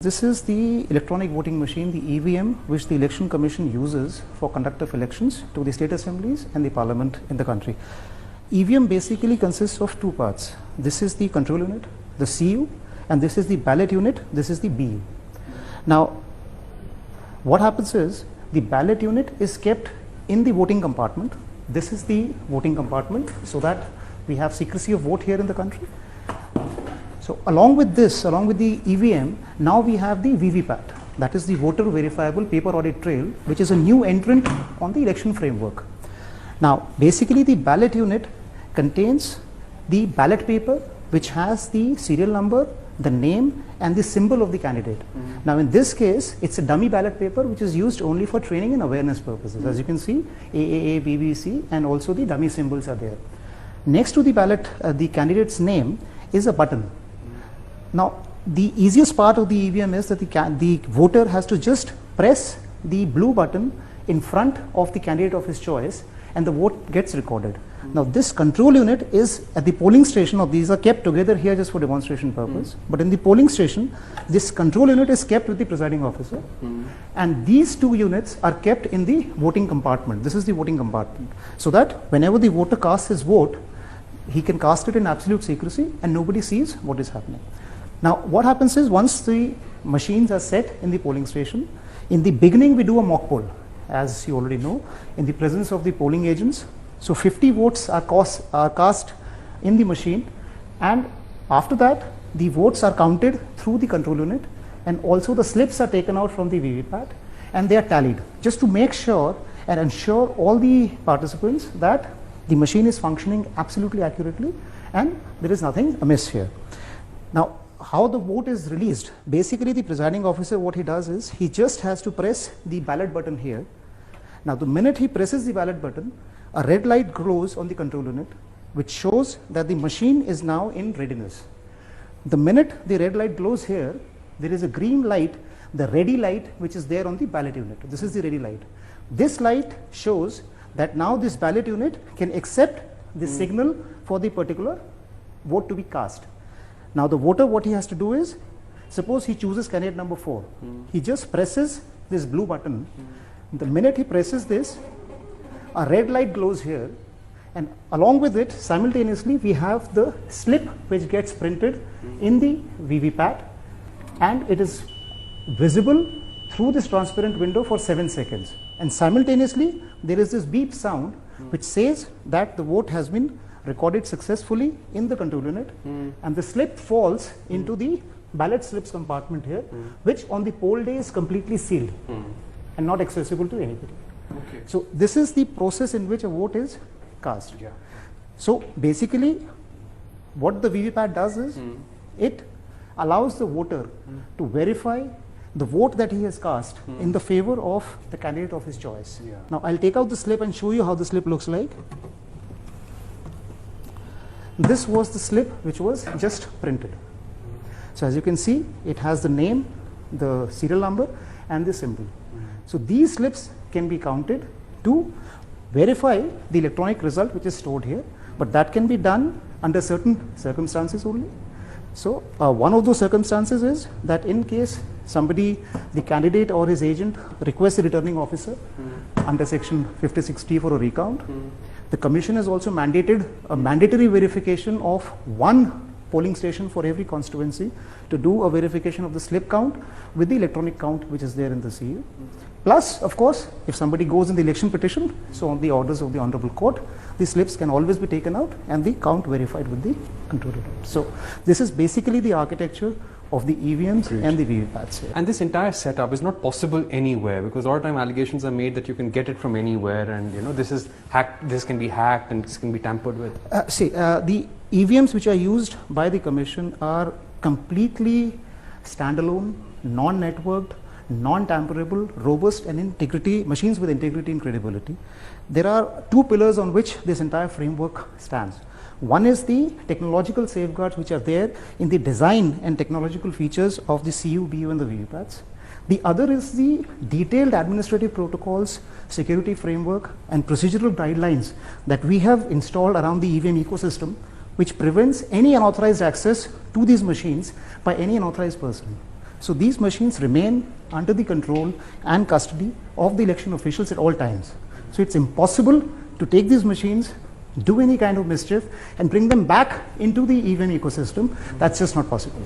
This is the electronic voting machine, the EVM, which the Election Commission uses for conduct of elections to the state assemblies and the parliament in the country. EVM basically consists of two parts. This is the control unit, the CU, and this is the ballot unit, this is the BU. Now, what happens is the ballot unit is kept in the voting compartment. This is the voting compartment so that we have secrecy of vote here in the country. So along with this, along with the EVM, now we have the VVPAT, that is the voter verifiable paper audit trail, which is a new entrant on the election framework. Now basically the ballot unit contains the ballot paper which has the serial number, the name and the symbol of the candidate. Now in this case, it's a dummy ballot paper which is used only for training and awareness purposes. As you can see, AAA, BBC and also the dummy symbols are there. Next to the ballot, the candidate's name is a button. Now, the easiest part of the EVM is that the voter has to just press the blue button in front of the candidate of his choice and the vote gets recorded. Now, this control unit is at the polling station, or these are kept together here just for demonstration purpose. But in the polling station, this control unit is kept with the presiding officer. And these two units are kept in the voting compartment. This is the voting compartment. So that whenever the voter casts his vote, he can cast it in absolute secrecy and nobody sees what is happening. Now what happens is, once the machines are set in the polling station, in the beginning we do a mock poll, as you already know, in the presence of the polling agents. So 50 votes are cast in the machine, and after that the votes are counted through the control unit, and also the slips are taken out from the VVPAT and they are tallied, just to make sure and ensure all the participants that the machine is functioning absolutely accurately and there is nothing amiss here. Now, how the vote is released, basically the presiding officer, what he does is he just has to press the ballot button here. Now the minute he presses the ballot button, a red light glows on the control unit which shows that the machine is now in readiness. The minute the red light glows here, there is a green light, the ready light, which is there on the ballot unit. This is the ready light. This light shows that now this ballot unit can accept the signal for the particular vote to be cast. Now the voter, what he has to do is, suppose he chooses candidate number 4. He just presses this blue button. The minute he presses this, a red light glows here, and along with it, simultaneously, we have the slip which gets printed in the VVPAT, and it is visible through this transparent window for 7 seconds. And simultaneously, there is this beep sound which says that the vote has been recorded successfully in the control unit, and the slip falls into the ballot slips compartment here, which on the poll day is completely sealed and not accessible to anybody. Okay. So this is the process in which a vote is cast. Yeah. So basically what the VVPAT does is it allows the voter to verify the vote that he has cast in the favor of the candidate of his choice. Yeah. Now I'll take out the slip and show you how the slip looks like. This was the slip which was just printed. So as you can see, it has the name, the serial number and the symbol. So these slips can be counted to verify the electronic result which is stored here, but that can be done under certain circumstances only. So one of those circumstances is that in case somebody, the candidate or his agent, requests a returning officer under section 56T for a recount, the commission has also mandated a mandatory verification of one polling station for every constituency to do a verification of the slip count with the electronic count which is there in the CU. Plus, of course, if somebody goes in the election petition, so on the orders of the Honorable Court, the slips can always be taken out and the count verified with the control unit. So this is basically the architecture of the EVMs and the VVPATs here. And this entire setup is not possible anywhere, because a lot of time allegations are made that you can get it from anywhere, and this is hacked, this can be hacked and this can be tampered with. The EVMs which are used by the commission are completely standalone, non-networked, non-tamperable, robust and integrity, machines with integrity and credibility. There are two pillars on which this entire framework stands. One is the technological safeguards which are there in the design and technological features of the CU, BU and the VVPATs. The other is the detailed administrative protocols, security framework and procedural guidelines that we have installed around the EVM ecosystem, which prevents any unauthorized access to these machines by any unauthorized person. So these machines remain under the control and custody of the election officials at all times. So it's impossible to take these machines, do any kind of mischief, and bring them back into the EVM ecosystem. That's just not possible.